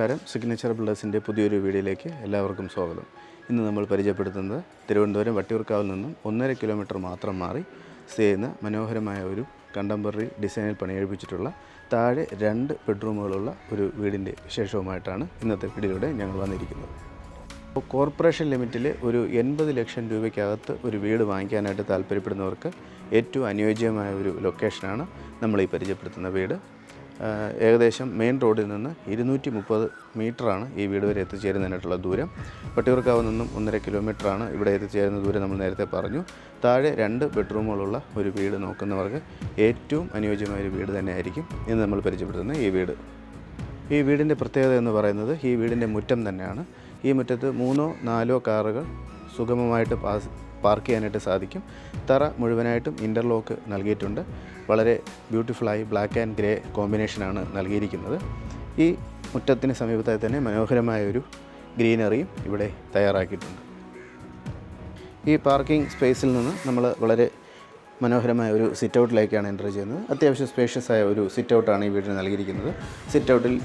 നമസ്കാരം. സിഗ്നേച്ചർ ബിൽഡേഴ്സിൻ്റെ പുതിയൊരു വീഡിയോയിലേക്ക് എല്ലാവർക്കും സ്വാഗതം. ഇന്ന് നമ്മൾ പരിചയപ്പെടുത്തുന്നത് തിരുവനന്തപുരം വട്ടിയൂർക്കാവിൽ നിന്നും 1.5 കിലോമീറ്റർ മാത്രം മാറി സ്ഥിതി ചെയ്യുന്ന മനോഹരമായ ഒരു കണ്ടംപററി ഡിസൈനിൽ പണിയെഴുപ്പിച്ചിട്ടുള്ള താഴെ 2 ബെഡ്റൂമുകളുള്ള ഒരു വീടിൻ്റെ വിശേഷവുമായിട്ടാണ് ഇന്നത്തെ വീഡിയോയിലൂടെ ഞങ്ങൾ വന്നിരിക്കുന്നത്. കോർപ്പറേഷൻ ലിമിറ്റിൽ ഒരു 80 ലക്ഷം രൂപയ്ക്കകത്ത് ഒരു വീട് വാങ്ങിക്കാനായിട്ട് താല്പര്യപ്പെടുന്നവർക്ക് ഏറ്റവും അനുയോജ്യമായ ഒരു ലൊക്കേഷനാണ് നമ്മൾ ഈ പരിചയപ്പെടുത്തുന്ന വീട്. ഏകദേശം മെയിൻ റോഡിൽ നിന്ന് 230 മീറ്ററാണ് ഈ വീട് വരെ എത്തിച്ചേരുന്നതിനായിട്ടുള്ള ദൂരം. വട്ടിയൂർക്കാവിൽ നിന്നും 1.5 കിലോമീറ്ററാണ് ഇവിടെ എത്തിച്ചേരുന്ന ദൂരം നമ്മൾ നേരത്തെ പറഞ്ഞു. താഴെ 2 ബെഡ്റൂമുകളുള്ള ഒരു വീട് നോക്കുന്നവർക്ക് ഏറ്റവും അനുയോജ്യമായ ഒരു വീട് തന്നെയായിരിക്കും ഇന്ന് നമ്മൾ പരിചയപ്പെടുത്തുന്ന ഈ വീട്. ഈ വീടിൻ്റെ പ്രത്യേകത എന്ന് പറയുന്നത് ഈ വീടിൻ്റെ മുറ്റം തന്നെയാണ്. ഈ മുറ്റത്ത് 3-4 കാറുകൾ സുഗമമായിട്ട് പാർക്ക് ചെയ്യാനായിട്ട് സാധിക്കും. തറ മുഴുവനായിട്ടും ഇൻ്റർലോക്ക് നൽകിയിട്ടുണ്ട്. വളരെ ബ്യൂട്ടിഫുള്ളായി ബ്ലാക്ക് ആൻഡ് ഗ്രേ കോമ്പിനേഷനാണ് നൽകിയിരിക്കുന്നത്. ഈ മുറ്റത്തിന് സമീപത്തായി തന്നെ മനോഹരമായൊരു ഗ്രീനറിയും ഇവിടെ തയ്യാറാക്കിയിട്ടുണ്ട്. ഈ പാർക്കിംഗ് സ്പേസിൽ നിന്ന് നമ്മൾ വളരെ മനോഹരമായ ഒരു സിറ്റ് ഔട്ടിലേക്കാണ് എൻ്റർ ചെയ്യുന്നത്. അത്യാവശ്യം സ്പേഷ്യസ് ആയ ഒരു സിറ്റ് ഔട്ടാണ് ഈ വീടിന് നൽകിയിരിക്കുന്നത്. സിറ്റ് ഔട്ടിൽ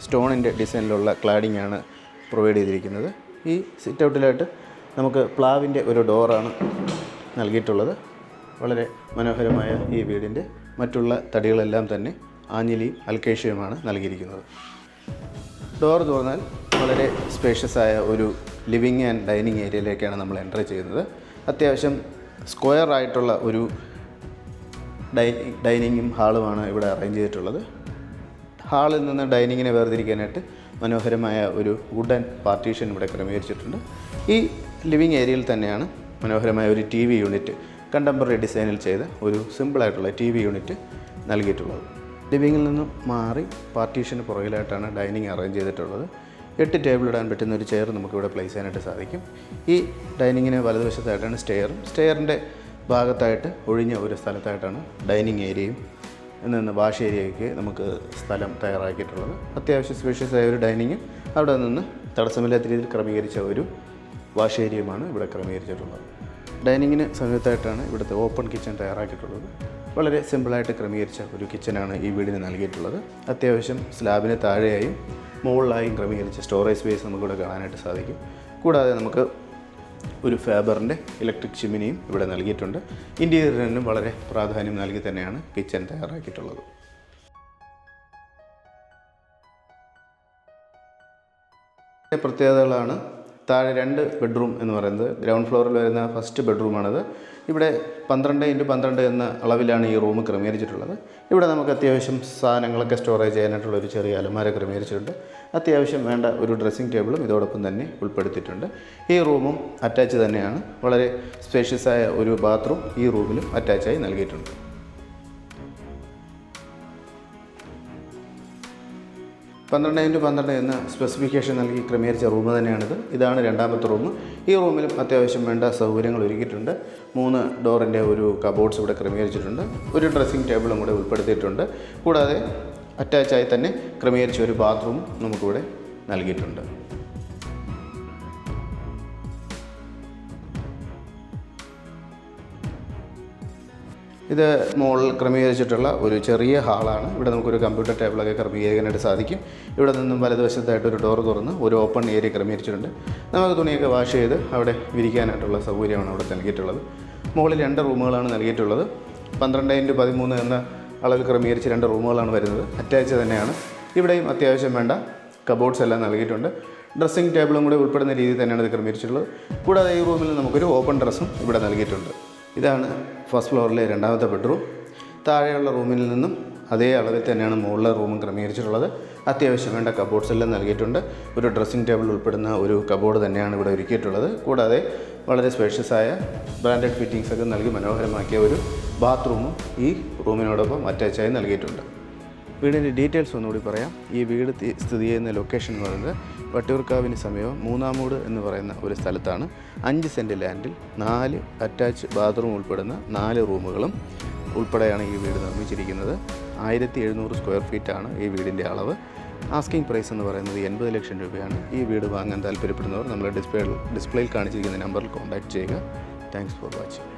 സ്റ്റോണിൻ്റെ ഡിസൈനിലുള്ള ക്ലാഡിംഗ് ആണ് പ്രൊവൈഡ് ചെയ്തിരിക്കുന്നത്. ഈ സിറ്റ് ഔട്ടിലായിട്ട് നമുക്ക് പ്ലാവിൻ്റെ ഒരു ഡോറാണ് നൽകിയിട്ടുള്ളത്. വളരെ മനോഹരമായ ഈ വീടിൻ്റെ മറ്റുള്ള തടികളെല്ലാം തന്നെ ആഞ്ഞിലിയും അൽക്കേഷ്യയുമാണ് നൽകിയിരിക്കുന്നത്. ഡോർ തുറന്നാൽ വളരെ സ്പേഷ്യസ് ആയ ഒരു ലിവിങ് ആൻഡ് ഡൈനിങ് ഏരിയയിലേക്കാണ് നമ്മൾ എൻ്റർ ചെയ്യുന്നത്. അത്യാവശ്യം സ്ക്വയർ ആയിട്ടുള്ള ഒരു ഡൈനിങ്ങും ഹാളുമാണ് ഇവിടെ അറേഞ്ച് ചെയ്തിട്ടുള്ളത്. ഹാളിൽ നിന്ന് ഡൈനിങ്ങിനെ വേർതിരിക്കാനായിട്ട് മനോഹരമായ ഒരു വുഡൻ പാർട്ടീഷൻ ഇവിടെ ക്രമീകരിച്ചിട്ടുണ്ട്. ഈ ലിവിങ് ഏരിയയിൽ തന്നെയാണ് മനോഹരമായ ഒരു TV യൂണിറ്റ് കണ്ടംപററി ഡിസൈനിൽ ചെയ്ത ഒരു സിമ്പിളായിട്ടുള്ള TV യൂണിറ്റ് നൽകിയിട്ടുള്ളത്. ലിവിങ്ങിൽ നിന്നും മാറി പാർട്ടീഷന് പുറകിലായിട്ടാണ് ഡൈനിങ് അറേഞ്ച് ചെയ്തിട്ടുള്ളത്. 8 ടേബിൾ ഇടാൻ പറ്റുന്ന ഒരു ചെയർ നമുക്കിവിടെ പ്ലേസ് ചെയ്യാനായിട്ട് സാധിക്കും. ഈ ഡൈനിങ്ങിന് വലതുവശത്തായിട്ടാണ് സ്റ്റെയറിൻ്റെ ഭാഗത്തായിട്ട് ഒഴിഞ്ഞ ഒരു സ്ഥലത്തായിട്ടാണ് ഡൈനിങ് ഏരിയയും നിന്ന് വാഷ് ഏരിയയ്ക്ക് നമുക്ക് സ്ഥലം തയ്യാറാക്കിയിട്ടുള്ളത്. അത്യാവശ്യം സ്പേഷ്യസ് ആയ ഒരു ഡൈനിങ്ങും അവിടെ നിന്ന് തടസ്സമില്ലാത്ത രീതിയിൽ ക്രമീകരിച്ച ഒരു വാഷ് ഏരിയയുമാണ് ഇവിടെ ക്രമീകരിച്ചിട്ടുള്ളത്. ഡൈനിങ്ങിന് സമീപത്തായിട്ടാണ് ഇവിടുത്തെ ഓപ്പൺ കിച്ചൺ തയ്യാറാക്കിയിട്ടുള്ളത്. വളരെ സിമ്പിളായിട്ട് ക്രമീകരിച്ച ഒരു കിച്ചനാണ് ഈ വീടിന് നൽകിയിട്ടുള്ളത്. അത്യാവശ്യം സ്ലാബിന് താഴെയായും മുകളിലായും ക്രമീകരിച്ച സ്റ്റോറേജ് സ്പേസ് നമുക്കിവിടെ കാണാനായിട്ട് സാധിക്കും. കൂടാതെ നമുക്ക് ഒരു ഫാബറിൻ്റെ ഇലക്ട്രിക് ചിമ്മിനിയും ഇവിടെ നൽകിയിട്ടുണ്ട്. ഇൻറ്റീരിയറിനും വളരെ പ്രാധാന്യം നൽകി തന്നെയാണ് കിച്ചൺ തയ്യാറാക്കിയിട്ടുള്ളത്. പ്രത്യേകതകളാണ് താഴെ 2 ബെഡ്റൂം എന്ന് പറയുന്നത്. ഗ്രൗണ്ട് ഫ്ലോറിൽ വരുന്ന ഫസ്റ്റ് ബെഡ്റൂമാണിത്. ഇവിടെ 12x12 എന്ന അളവിലാണ് ഈ റൂം ക്രമീകരിച്ചിട്ടുള്ളത്. ഇവിടെ നമുക്ക് അത്യാവശ്യം സാധനങ്ങളൊക്കെ സ്റ്റോറേജ് ചെയ്യാനായിട്ടുള്ള ഒരു ചെറിയ അലമാര ക്രമീകരിച്ചിട്ടുണ്ട്. അത്യാവശ്യം വേണ്ട ഒരു ഡ്രസ്സിംഗ് ടേബിളും ഇതോടൊപ്പം തന്നെ ഉൾപ്പെടുത്തിയിട്ടുണ്ട്. ഈ റൂമും അറ്റാച്ച് തന്നെയാണ്. വളരെ സ്പേഷ്യസ് ആയ ഒരു ബാത്റൂം ഈ റൂമിലും അറ്റാച്ചായി നൽകിയിട്ടുണ്ട്. പന്ത്രണ്ട് എന്ന സ്പെസിഫിക്കേഷൻ നൽകി ക്രമീകരിച്ച റൂം തന്നെയാണിത്. ഇതാണ് രണ്ടാമത്തെ റൂം. ഈ റൂമിലും അത്യാവശ്യം വേണ്ട സൗകര്യങ്ങൾ ഒരുക്കിയിട്ടുണ്ട്. 3 ഡോറിൻ്റെ ഒരു കബോർഡ്സ് ഇവിടെ ക്രമീകരിച്ചിട്ടുണ്ട്. ഒരു ഡ്രസ്സിംഗ് ടേബിളും കൂടെ ഉൾപ്പെടുത്തിയിട്ടുണ്ട്. കൂടാതെ അറ്റാച്ചായി തന്നെ ക്രമീകരിച്ച ഒരു ബാത്റൂം നമുക്കിവിടെ നൽകിയിട്ടുണ്ട്. ഇത് മുകളിൽ ക്രമീകരിച്ചിട്ടുള്ള ഒരു ചെറിയ ഹാളാണ്. ഇവിടെ നമുക്കൊരു കമ്പ്യൂട്ടർ ടേബിളൊക്കെ ക്രമീകരിക്കാനായിട്ട് സാധിക്കും. ഇവിടെ നിന്നും വലതുവശത്തായിട്ട് ഒരു ഡോർ തുറന്ന് ഒരു ഓപ്പൺ ഏരിയ ക്രമീകരിച്ചിട്ടുണ്ട്. നമുക്ക് തുണിയൊക്കെ വാഷ് ചെയ്ത് അവിടെ വിരിക്കാനായിട്ടുള്ള സൗകര്യമാണ് അവിടെ നൽകിയിട്ടുള്ളത്. മുകളിൽ 2 റൂമുകളാണ് നൽകിയിട്ടുള്ളത്. 12x13 എന്ന അളവിൽ ക്രമീകരിച്ച് 2 റൂമുകളാണ് വരുന്നത്. അറ്റാച്ച് തന്നെയാണ്. ഇവിടെയും അത്യാവശ്യം വേണ്ട കബോർഡ്സ് എല്ലാം നൽകിയിട്ടുണ്ട്. ഡ്രസ്സിംഗ് ടേബിളും കൂടെ ഉൾപ്പെടുന്ന രീതിയിൽ തന്നെയാണ് ഇത് ക്രമീകരിച്ചിട്ടുള്ളത്. കൂടാതെ ഈ റൂമിൽ നമുക്കൊരു ഓപ്പൺ ഡ്രസ്സും ഇവിടെ നൽകിയിട്ടുണ്ട്. ഇതാണ് ഫസ്റ്റ് ഫ്ലോറിലെ രണ്ടാമത്തെ ബെഡ്റൂം. താഴെയുള്ള റൂമിൽ നിന്നും അതേ അളവിൽ തന്നെയാണ് മുകളിലെ റൂമും ക്രമീകരിച്ചിട്ടുള്ളത്. അത്യാവശ്യം വേണ്ട കബോർഡ്സ് എല്ലാം നൽകിയിട്ടുണ്ട്. ഒരു ഡ്രസ്സിംഗ് ടേബിൾ ഉൾപ്പെടുന്ന ഒരു കബോർഡ് തന്നെയാണ് ഇവിടെ ഒരുക്കിയിട്ടുള്ളത്. കൂടാതെ വളരെ സ്പേഷ്യസ് ആയ ബ്രാൻഡഡ് ഫിറ്റിംഗ്സ് ഒക്കെ നൽകി മനോഹരമാക്കിയ ഒരു ബാത്റൂമും ഈ റൂമിനോടൊപ്പം അറ്റാച്ചായി നൽകിയിട്ടുണ്ട്. വീടിൻ്റെ ഡീറ്റെയിൽസ് ഒന്നുകൂടി പറയാം. ഈ വീട് സ്ഥിതി ചെയ്യുന്ന ലൊക്കേഷൻ എന്ന് പറയുന്നത് വട്ടിയൂർക്കാവിന് സമീപം മൂന്നാമൂട് എന്ന് പറയുന്ന ഒരു സ്ഥലത്താണ്. 5 സെൻറ്റ് ലാൻഡിൽ 4 അറ്റാച്ച് ബാത്റൂം ഉൾപ്പെടുന്ന 4 റൂമുകളും ഉൾപ്പെടെയാണ് ഈ വീട് നിർമ്മിച്ചിരിക്കുന്നത്. 1700 സ്ക്വയർ ഫീറ്റാണ് ഈ വീടിൻ്റെ അളവ്. ആസ്കിംഗ് പ്രൈസ് എന്ന് പറയുന്നത് 80 ലക്ഷം രൂപയാണ്. ഈ വീട് വാങ്ങാൻ താല്പര്യപ്പെടുന്നവർ നമ്മുടെ ഡിസ്പ്ലേയിൽ കാണിച്ചിരിക്കുന്ന നമ്പറിൽ കോൺടാക്റ്റ് ചെയ്യുക. Thanks for watching.